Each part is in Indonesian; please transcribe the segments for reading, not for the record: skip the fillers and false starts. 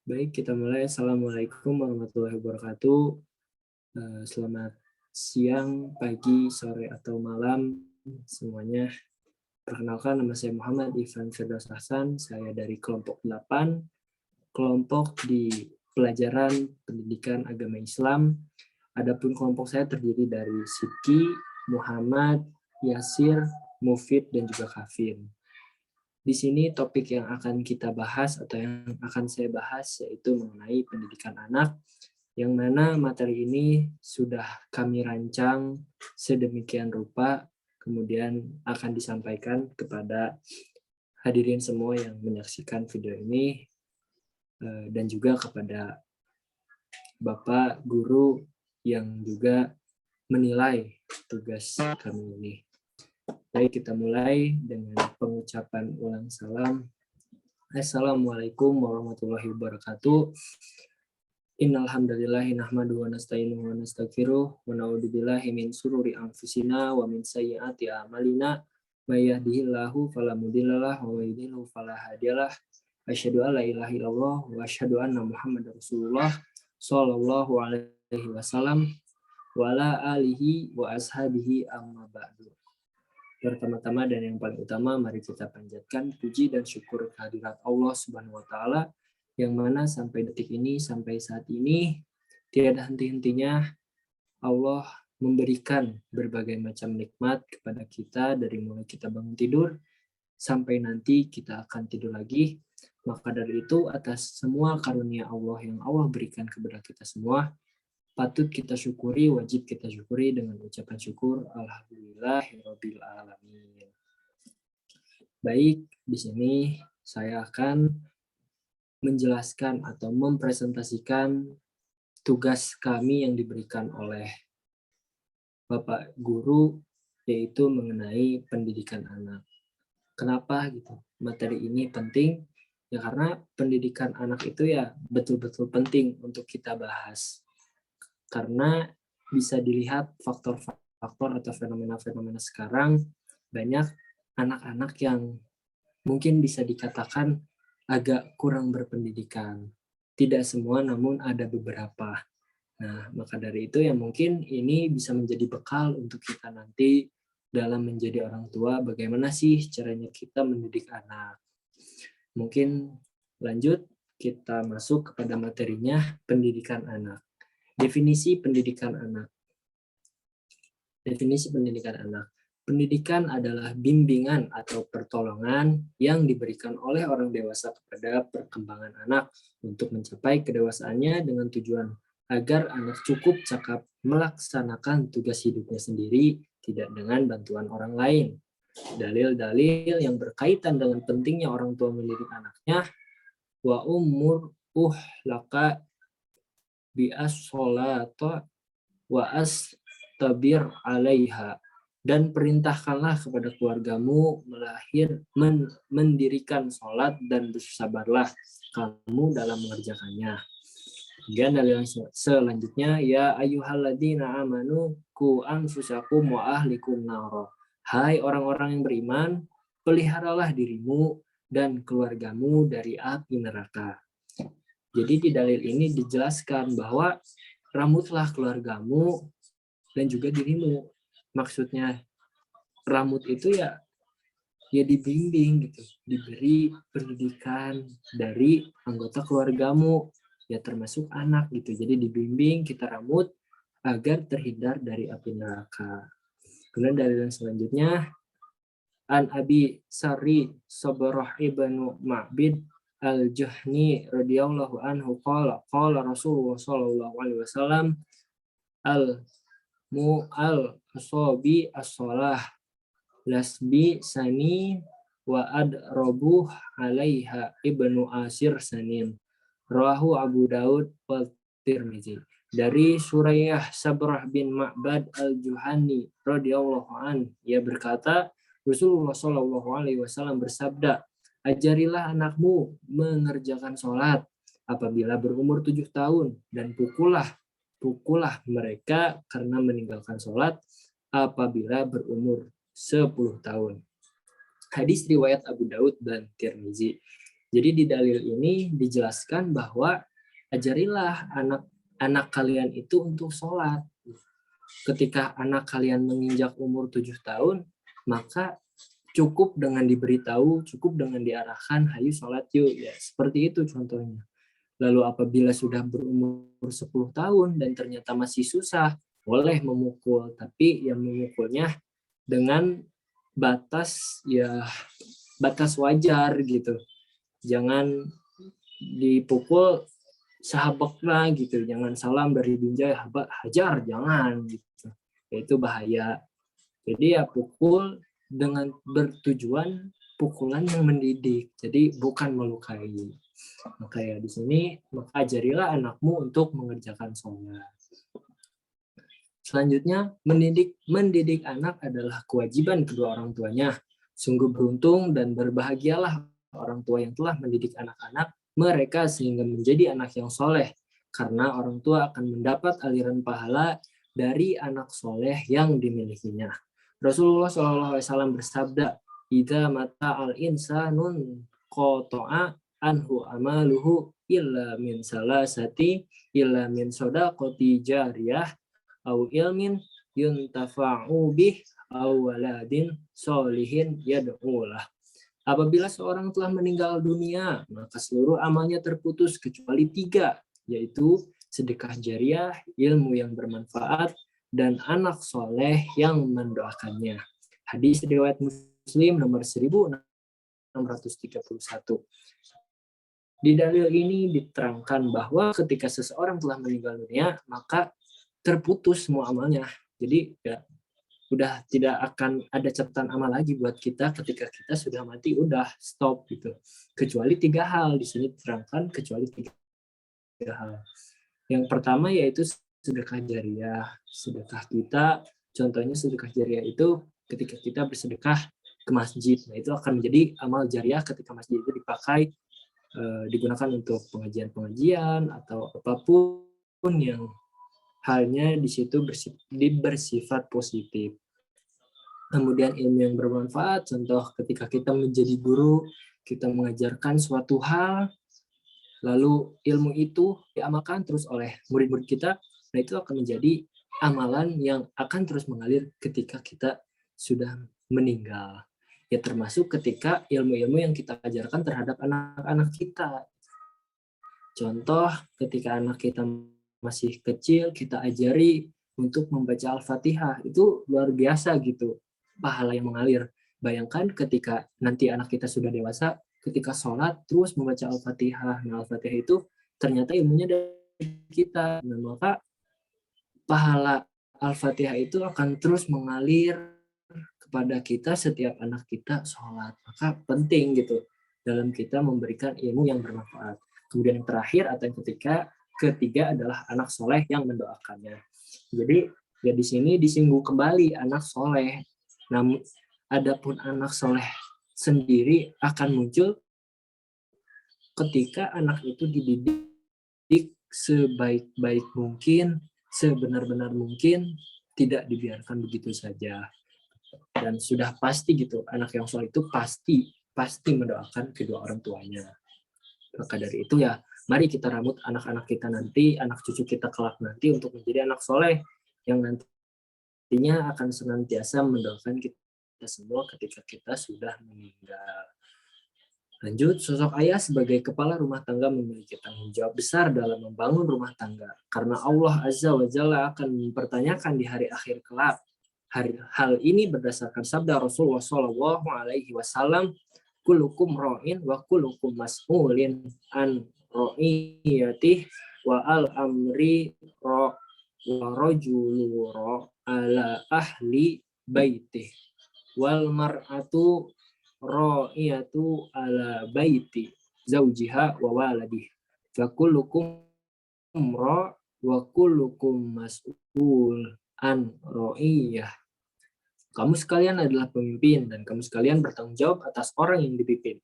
Baik, kita mulai. Assalamualaikum warahmatullahi wabarakatuh. Selamat siang, pagi, sore, atau malam semuanya. Perkenalkan, nama saya Muhammad Ivan Firdaus Hasan. Saya dari kelompok 8, kelompok di pelajaran pendidikan agama Islam. Adapun kelompok saya terdiri dari Sidki, Muhammad, Yasir, Mufid, dan juga Kafin. Di sini topik yang akan kita bahas atau yang akan saya bahas yaitu mengenai pendidikan anak, yang mana materi ini sudah kami rancang sedemikian rupa, kemudian akan disampaikan kepada hadirin semua yang menyaksikan video ini, dan juga kepada Bapak Guru yang juga menilai tugas kami ini. Baik, kita mulai dengan pengucapan ulang salam. Assalamualaikum warahmatullahi wabarakatuh. Innal hamdalillahi nahmaduhu wa nasta'inuhu wa nastaghfiruh wa na'udzu billahi min shururi anfusina wa min sayyiati a'malina may yahdihillahu fala mudhillalah wa may yudhlil fala hadiyalah. Asyhadu an la ilaha illallah wa asyhadu anna Muhammadar Rasulullah sallallahu alaihi wasallam wa ala alihi wa ashabihi amma ba'du. Pertama-tama dan yang paling utama, mari kita panjatkan puji dan syukur kehadirat Allah Subhanahu wa taala yang mana sampai detik ini, sampai saat ini tiada henti-hentinya Allah memberikan berbagai macam nikmat kepada kita dari mulai kita bangun tidur sampai nanti kita akan tidur lagi. Maka dari itu, atas semua karunia Allah yang Allah berikan kepada kita semua, patut kita syukuri, wajib kita syukuri dengan ucapan syukur alhamdulillahirabbil alamin. Baik, di sini saya akan menjelaskan atau mempresentasikan tugas kami yang diberikan oleh Bapak Guru, yaitu mengenai pendidikan anak. Kenapa gitu? Materi ini penting ya karena pendidikan anak itu ya betul-betul penting untuk kita bahas. Karena bisa dilihat faktor-faktor atau fenomena-fenomena sekarang, banyak anak-anak yang mungkin bisa dikatakan agak kurang berpendidikan. Tidak semua, namun ada beberapa. Nah, maka dari itu ya mungkin ini bisa menjadi bekal untuk kita nanti dalam menjadi orang tua, bagaimana sih caranya kita mendidik anak. Mungkin lanjut, kita masuk kepada materinya, pendidikan anak. Definisi pendidikan anak. Definisi pendidikan anak. Pendidikan adalah bimbingan atau pertolongan yang diberikan oleh orang dewasa kepada perkembangan anak untuk mencapai kedewasaannya dengan tujuan agar anak cukup cakap melaksanakan tugas hidupnya sendiri, tidak dengan bantuan orang lain. Dalil-dalil yang berkaitan dengan pentingnya orang tua mendidik anaknya, wa umur laka bi as-sholata wa astabir alaiha, dan perintahkanlah kepada keluargamu mendirikan sholat dan bersabarlah kamu dalam mengerjakannya. Kemudian dalil selanjutnya, ya ayyuhalladzina amanu qu anfusakum wa ahlikum nara. Hai orang-orang yang beriman, peliharalah dirimu dan keluargamu dari api neraka. Jadi di dalil ini dijelaskan bahwa ramutlah keluargamu dan juga dirimu. Maksudnya ramut itu ya dibimbing gitu, diberi pendidikan dari anggota keluargamu, ya termasuk anak gitu. Jadi dibimbing, kita ramut agar terhindar dari api neraka. Kemudian dalil yang selanjutnya, an Abi Sari Sabarah ibnu Ma'bid al-Juhni radhiyallahu anhu qala Rasulullah sallallahu alaihi wasallam al-asobi as-sholah lasbi sani wa adrobuh alaiha ibnu asir sanin. Rawahu Abu Daud wal Tirmizi. Dari Surayyah Sabrah bin Ma'bad al-Juhani radhiyallahu an, ia berkata, Rasulullah sallallahu alaihi wasallam bersabda, ajarilah anakmu mengerjakan sholat apabila berumur 7 tahun dan pukullah mereka karena meninggalkan sholat apabila berumur 10 tahun. Hadis riwayat Abu Daud dan Tirmizi. Jadi di dalil ini dijelaskan bahwa ajarilah anak-anak kalian itu untuk sholat. Ketika anak kalian menginjak umur 7 tahun, maka cukup dengan diberitahu, cukup dengan diarahkan, hayu sholat yuk. Ya, seperti itu contohnya. Lalu apabila sudah berumur 10 tahun dan ternyata masih susah, boleh memukul, tapi yang memukulnya dengan batas wajar gitu. Jangan dipukul sahabakna gitu, jangan salam dari binjai hajar, jangan gitu. Itu bahaya. Jadi ya pukul dengan bertujuan pukulan yang mendidik. Jadi bukan melukai. Maka ya di sini maka ajarilah anakmu untuk mengerjakan sholat. Selanjutnya, mendidik anak adalah kewajiban kedua orang tuanya. Sungguh beruntung dan berbahagialah orang tua yang telah mendidik anak-anak mereka sehingga menjadi anak yang soleh. Karena orang tua akan mendapat aliran pahala dari anak soleh yang dimilikinya. Rasulullah SAW bersabda, "Idza mata al-insanun qata'a anhu amaluhu illa min salasati illa min shadaqati jariyah au ilmin yuntafa'u bih au waladin solihin yad'ulah." Apabila seorang telah meninggal dunia, maka seluruh amalnya terputus kecuali 3, yaitu sedekah jariah, ilmu yang bermanfaat, dan anak soleh yang mendoakannya. Hadis riwayat Muslim nomor 1631. Di dalil ini diterangkan bahwa ketika seseorang telah meninggal dunia, maka terputus semua amalnya. Jadi ya udah tidak akan ada catatan amal lagi buat kita ketika kita sudah mati, udah stop gitu. Kecuali 3 hal di sini diterangkan, kecuali 3 hal. Yang pertama yaitu sedekah jariah. Sedekah kita, contohnya sedekah jariah itu ketika kita bersedekah ke masjid. Nah, itu akan menjadi amal jariah ketika masjid itu dipakai digunakan untuk pengajian-pengajian atau apapun yang halnya di situ bersifat positif. Kemudian ilmu yang bermanfaat, contoh ketika kita menjadi guru, kita mengajarkan suatu hal, lalu ilmu itu diamalkan terus oleh murid-murid kita, nah itu akan menjadi amalan yang akan terus mengalir ketika kita sudah meninggal. Ya termasuk ketika ilmu-ilmu yang kita ajarkan terhadap anak-anak kita. Contoh ketika anak kita masih kecil, kita ajari untuk membaca Al-Fatihah, itu luar biasa gitu, pahala yang mengalir. Bayangkan ketika nanti anak kita sudah dewasa, ketika sholat terus membaca Al-Fatihah. Nah, Al-Fatihah itu ternyata ilmunya dari kita. Nah, maka pahala Al-Fatihah itu akan terus mengalir kepada kita setiap anak kita sholat. Maka penting gitu dalam kita memberikan ilmu yang bermanfaat. Kemudian yang terakhir atau yang ketiga adalah anak soleh yang mendoakannya. Jadi ya di sini disinggung kembali anak soleh. Namun adapun anak soleh sendiri akan muncul ketika anak itu dididik sebaik-baik mungkin, sebenar-benar mungkin, tidak dibiarkan begitu saja. Dan sudah pasti gitu, anak yang soleh itu pasti mendoakan kedua orang tuanya. Maka dari itu ya, mari kita rambut anak-anak kita nanti, anak cucu kita kelak nanti untuk menjadi anak soleh yang nantinya akan senantiasa mendoakan kita semua ketika kita sudah meninggal. Lanjut, sosok ayah sebagai kepala rumah tangga memiliki tanggung jawab besar dalam membangun rumah tangga. Karena Allah Azza wa Jalla akan mempertanyakan di hari akhir kelak. Hal ini berdasarkan sabda Rasulullah Shallallahu Alaihi Wasallam, "Kulukum ro'in wa kulukum mas'ulin an ro'iyatih wa al amri ro wa rojulu ro ala ahli baitih wal mar'atu ro'iyatu ala baiti zaujiha wa waladih fa kullukum ro wa kullukum mas'ul an ro'iyah." Kamu sekalian adalah pemimpin dan kamu sekalian bertanggung jawab atas orang yang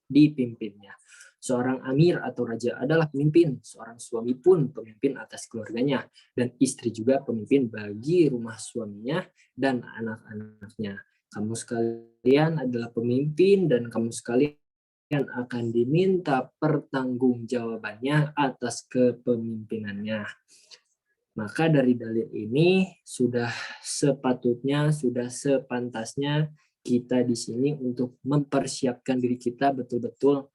dipimpinnya. Seorang amir atau raja adalah pemimpin, seorang suami pun pemimpin atas keluarganya, dan istri juga pemimpin bagi rumah suaminya dan anak-anaknya. Kamu sekalian adalah pemimpin dan kamu sekalian yang akan diminta pertanggungjawabannya atas kepemimpinannya. Maka dari dalil ini sudah sepatutnya, sudah sepantasnya kita di sini untuk mempersiapkan diri kita betul-betul,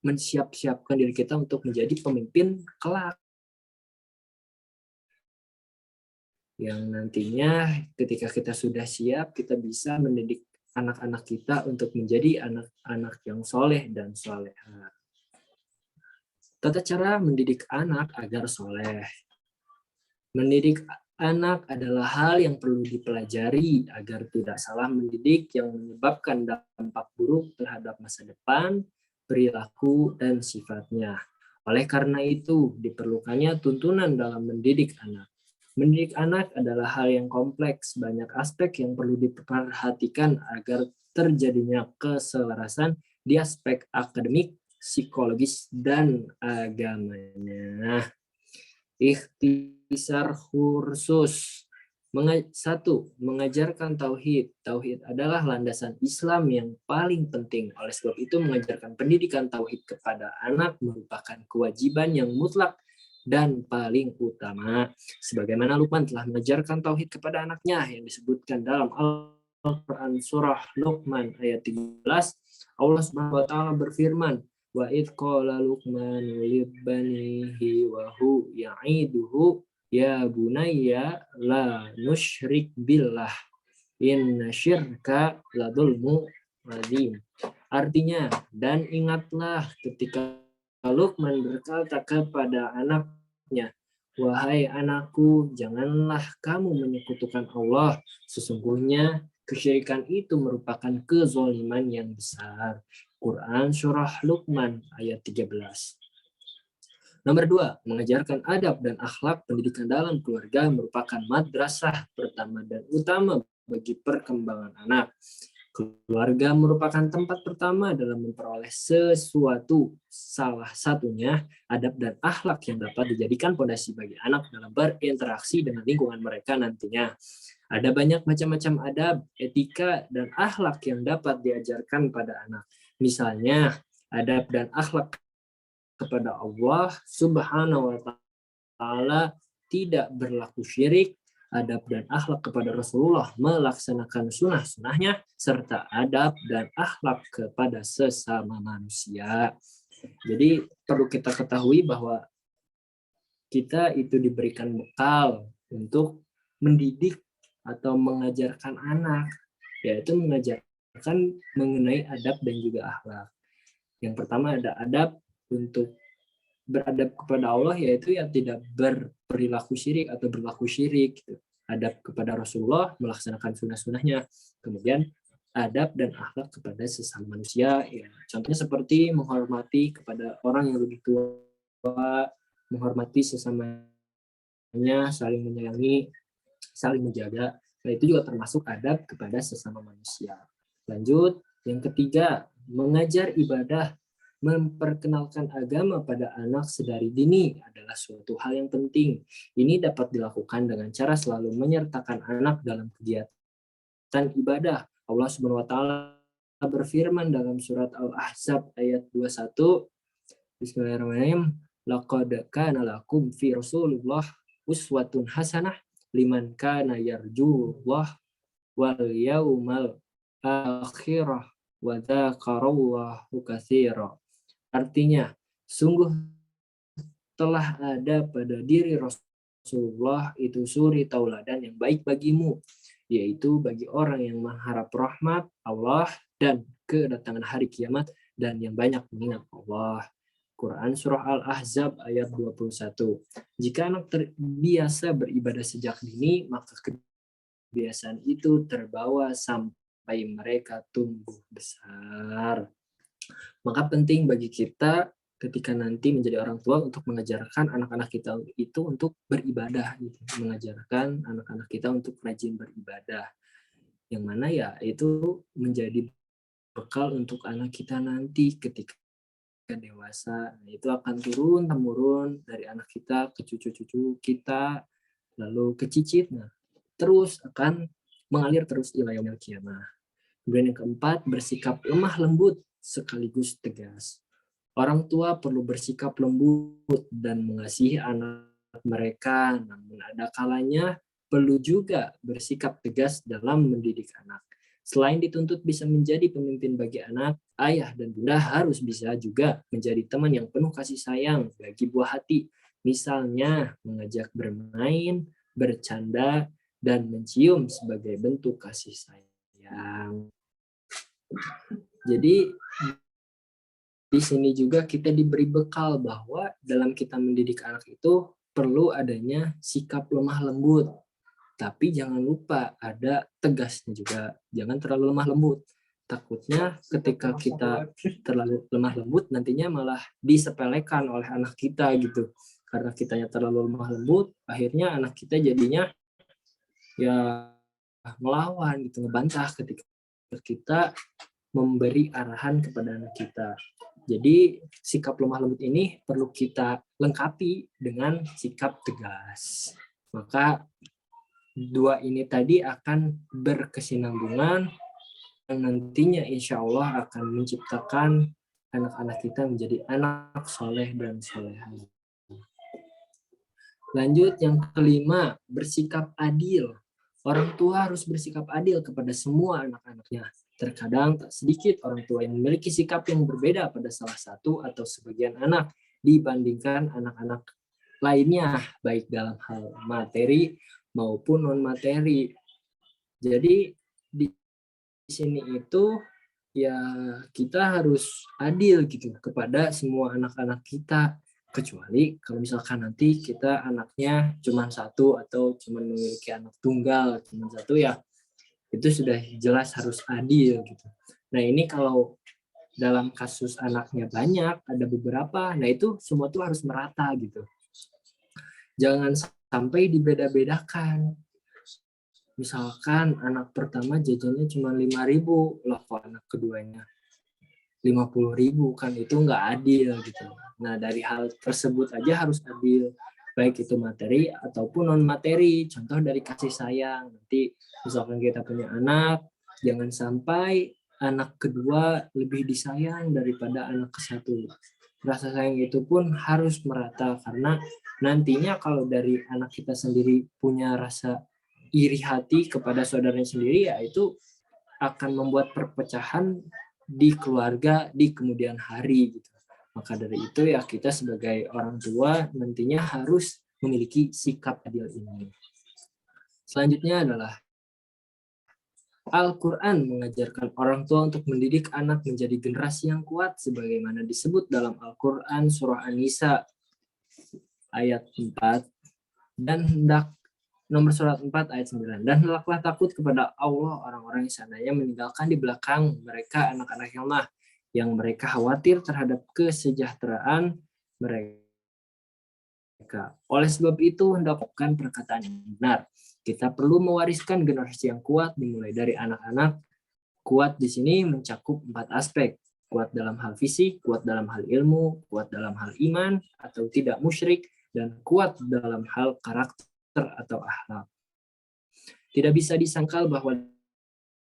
mensiap-siapkan diri kita untuk menjadi pemimpin kelak. Yang nantinya ketika kita sudah siap, kita bisa mendidik anak-anak kita untuk menjadi anak-anak yang soleh dan soleha. Tata cara mendidik anak agar soleh. Mendidik anak adalah hal yang perlu dipelajari agar tidak salah mendidik yang menyebabkan dampak buruk terhadap masa depan, perilaku, dan sifatnya. Oleh karena itu, diperlukannya tuntunan dalam mendidik anak. Mendidik anak adalah hal yang kompleks, banyak aspek yang perlu diperhatikan agar terjadinya keselarasan di aspek akademik, psikologis, dan agamanya. Ikhtisar khusus. Satu, mengajarkan tauhid. Tauhid adalah landasan Islam yang paling penting. Oleh sebab itu, mengajarkan pendidikan tauhid kepada anak merupakan kewajiban yang mutlak dan paling utama. Sebagaimana Luqman telah mengajarkan tauhid kepada anaknya yang disebutkan dalam Al-Quran surah Luqman ayat 13, Allah Subhanahu wa taala berfirman, wa id qala Luqman libanihi wa hu ya'iduhu ya bunayya la nusyrik billah inna syirka la dzulmu adzim. Artinya, dan ingatlah ketika Luqman berkata kepada anaknya, wahai anakku, janganlah kamu menyekutukan Allah. Sesungguhnya kesyirikan itu merupakan kezaliman yang besar. Quran Surah Luqman ayat 13. Nomor 2, mengajarkan adab dan akhlak pendidikan dalam keluarga merupakan madrasah pertama dan utama bagi perkembangan anak. Keluarga merupakan tempat pertama dalam memperoleh sesuatu, salah satunya adab dan akhlak yang dapat dijadikan fondasi bagi anak dalam berinteraksi dengan lingkungan mereka nantinya. Ada banyak macam-macam adab, etika, dan akhlak yang dapat diajarkan pada anak. Misalnya, adab dan akhlak kepada Allah Subhanahu wa taala tidak berlaku syirik, adab dan akhlak kepada Rasulullah melaksanakan sunnah-sunnahnya, serta adab dan akhlak kepada sesama manusia. Jadi perlu kita ketahui bahwa kita itu diberikan bekal untuk mendidik atau mengajarkan anak, yaitu mengajarkan mengenai adab dan juga akhlak. Yang pertama ada adab untuk beradab kepada Allah, yaitu yang tidak berperilaku syirik atau berlaku syirik. Adab kepada Rasulullah, melaksanakan sunnah-sunnahnya. Kemudian adab dan akhlak kepada sesama manusia. Ya, contohnya seperti menghormati kepada orang yang lebih tua, menghormati sesamanya, saling menyayangi, saling menjaga. Nah, itu juga termasuk adab kepada sesama manusia. Lanjut, yang ketiga, mengajar ibadah. Memperkenalkan agama pada anak sedari dini adalah suatu hal yang penting. Ini dapat dilakukan dengan cara selalu menyertakan anak dalam kegiatan ibadah. Allah Subhanahu wa taala berfirman dalam surat Al-Ahzab ayat 21, Bismillahirrahmanirrahim, laqad kana lakum fi Rasulillah uswatun hasanah liman kana yarjullah wal yaumal akhirah wa dzakarallaha katsira. Artinya, sungguh telah ada pada diri Rasulullah itu suri tauladan yang baik bagimu, yaitu bagi orang yang mengharap rahmat Allah dan kedatangan hari kiamat dan yang banyak mengingat Allah. Quran Surah Al-Ahzab ayat 21. Jika anak terbiasa beribadah sejak dini, maka kebiasaan itu terbawa sampai mereka tumbuh besar. Maka penting bagi kita ketika nanti menjadi orang tua untuk mengajarkan anak-anak kita itu untuk beribadah, gitu. Mengajarkan anak-anak kita untuk rajin beribadah. Yang mana ya itu menjadi bekal untuk anak kita nanti ketika dewasa. Nah, itu akan turun-temurun dari anak kita ke cucu-cucu kita, lalu ke cicit. Nah, terus akan mengalir terus ila yaumil qiyamah. Kemudian yang keempat, bersikap lemah lembut sekaligus tegas. Orang tua perlu bersikap lembut dan mengasihi anak mereka, namun ada kalanya perlu juga bersikap tegas dalam mendidik anak. Selain dituntut bisa menjadi pemimpin bagi anak, ayah dan bunda harus bisa juga menjadi teman yang penuh kasih sayang bagi buah hati. Misalnya mengajak bermain, bercanda, dan mencium sebagai bentuk kasih sayang. Jadi di sini juga kita diberi bekal bahwa dalam kita mendidik anak itu perlu adanya sikap lemah lembut. Tapi jangan lupa ada tegasnya juga. Jangan terlalu lemah lembut. Takutnya ketika kita terlalu lemah lembut nantinya malah disepelekan oleh anak kita gitu. Karena kitanya terlalu lemah lembut, akhirnya anak kita jadinya ya melawan gitu, ngebantah ketika kita memberi arahan kepada anak kita. Jadi sikap lemah lembut ini perlu kita lengkapi dengan sikap tegas. Maka dua ini tadi akan berkesinambungan yang nantinya insya Allah akan menciptakan anak-anak kita menjadi anak soleh dan soleha. Lanjut yang kelima, bersikap adil. Orang tua harus bersikap adil kepada semua anak-anaknya. Terkadang tak sedikit orang tua yang memiliki sikap yang berbeda pada salah satu atau sebagian anak dibandingkan anak-anak lainnya, baik dalam hal materi maupun non-materi. Jadi di sini itu ya kita harus adil gitu kepada semua anak-anak kita. Kecuali kalau misalkan nanti kita anaknya cuma satu atau cuma memiliki anak tunggal cuma satu, ya itu sudah jelas harus adil gitu. Nah ini kalau dalam kasus anaknya banyak, ada beberapa, nah itu semua tuh harus merata gitu. Jangan sampai dibeda-bedakan. Misalkan anak pertama jajannya cuma 5.000, loh kok anak keduanya 50.000, kan itu nggak adil gitu. Nah dari hal tersebut aja harus adil, baik itu materi ataupun non materi. Contoh dari kasih sayang, nanti misalkan kita punya anak, jangan sampai anak kedua lebih disayang daripada anak ke satu. Rasa sayang itu pun harus merata, karena nantinya kalau dari anak kita sendiri punya rasa iri hati kepada saudaranya sendiri, ya itu akan membuat perpecahan di keluarga di kemudian hari gitu. Maka dari itu ya kita sebagai orang tua nantinya harus memiliki sikap adil ini. Selanjutnya adalah Al-Quran mengajarkan orang tua untuk mendidik anak menjadi generasi yang kuat sebagaimana disebut dalam Al-Quran surah An-Nisa ayat 4 dan hendak nomor surat 4 ayat 9. Dan hendaklah takut kepada Allah orang-orang yang seandainya meninggalkan di belakang mereka anak-anak yang lemah, yang mereka khawatir terhadap kesejahteraan mereka. Oleh sebab itu, hendakkan perkataan yang benar. Kita perlu mewariskan generasi yang kuat dimulai dari anak-anak. Kuat di sini mencakup 4 aspek. Kuat dalam hal fisik, kuat dalam hal ilmu, kuat dalam hal iman atau tidak musyrik, dan kuat dalam hal karakter atau akhlak. Tidak bisa disangkal bahwa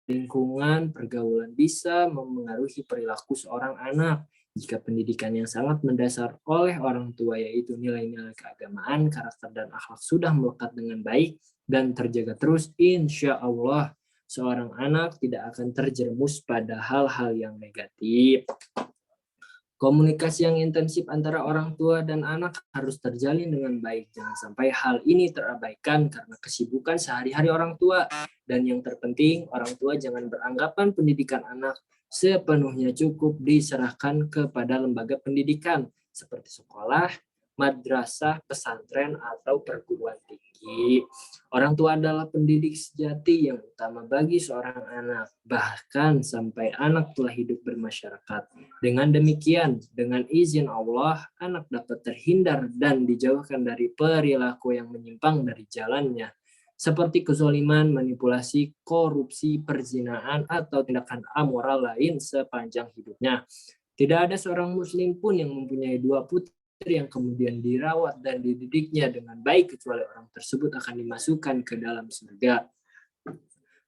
lingkungan pergaulan bisa memengaruhi perilaku seorang anak. Jika pendidikan yang sangat mendasar oleh orang tua yaitu nilai-nilai keagamaan, karakter dan akhlak sudah melekat dengan baik dan terjaga terus, insya Allah seorang anak tidak akan terjerumus pada hal-hal yang negatif. Komunikasi yang intensif antara orang tua dan anak harus terjalin dengan baik. Jangan sampai hal ini terabaikan karena kesibukan sehari-hari orang tua. Dan yang terpenting, orang tua jangan beranggapan pendidikan anak sepenuhnya cukup diserahkan kepada lembaga pendidikan seperti sekolah, madrasah, pesantren, atau perguruan tinggi. Orang tua adalah pendidik sejati yang utama bagi seorang anak, bahkan sampai anak telah hidup bermasyarakat. Dengan demikian, dengan izin Allah, anak dapat terhindar dan dijauhkan dari perilaku yang menyimpang dari jalannya, seperti kezaliman, manipulasi, korupsi, perzinaan, atau tindakan amoral lain sepanjang hidupnya. Tidak ada seorang muslim pun yang mempunyai 2 putri yang kemudian dirawat dan dididiknya dengan baik kecuali orang tersebut akan dimasukkan ke dalam surga.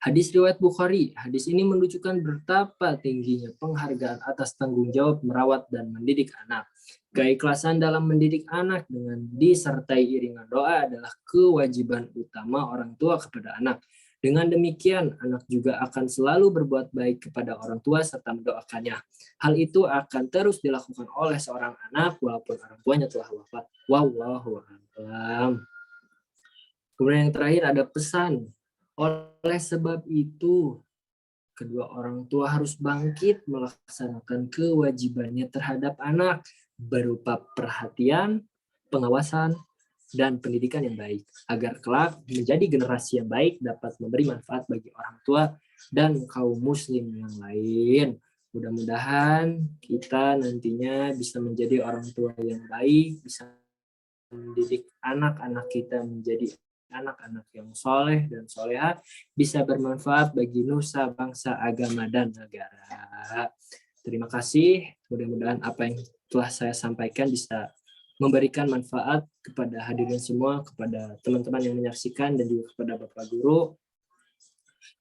Hadis riwayat Bukhari. Hadis ini menunjukkan betapa tingginya penghargaan atas tanggung jawab merawat dan mendidik anak. Keikhlasan dalam mendidik anak dengan disertai iringan doa adalah kewajiban utama orang tua kepada anak. Dengan demikian, anak juga akan selalu berbuat baik kepada orang tua serta mendoakannya. Hal itu akan terus dilakukan oleh seorang anak walaupun orang tuanya telah wafat. Wallahu a'lam. Kemudian yang terakhir ada pesan. Oleh sebab itu, kedua orang tua harus bangkit melaksanakan kewajibannya terhadap anak berupa perhatian, pengawasan, dan pendidikan yang baik, agar kelak menjadi generasi yang baik dapat memberi manfaat bagi orang tua dan kaum muslim yang lain. Mudah-mudahan kita nantinya bisa menjadi orang tua yang baik, bisa mendidik anak-anak kita menjadi anak-anak yang soleh dan soleha, bisa bermanfaat bagi nusa, bangsa, agama, dan negara. Terima kasih. Mudah-mudahan apa yang telah saya sampaikan bisa memberikan manfaat kepada hadirin semua, kepada teman-teman yang menyaksikan, dan juga kepada Bapak Guru.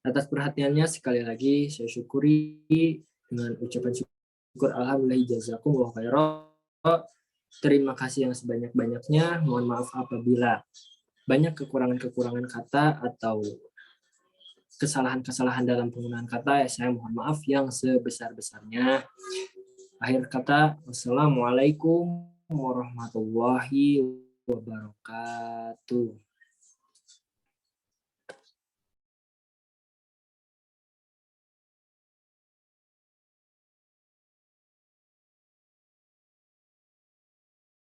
Atas perhatiannya sekali lagi saya syukuri dengan ucapan syukur alhamdulillah jazakumullah khairan. Terima kasih yang sebanyak-banyaknya. Mohon maaf apabila banyak kekurangan-kekurangan kata atau kesalahan-kesalahan dalam penggunaan kata. Saya mohon maaf yang sebesar-besarnya. Akhir kata, wassalamualaikum warahmatullahi wabarakatuh.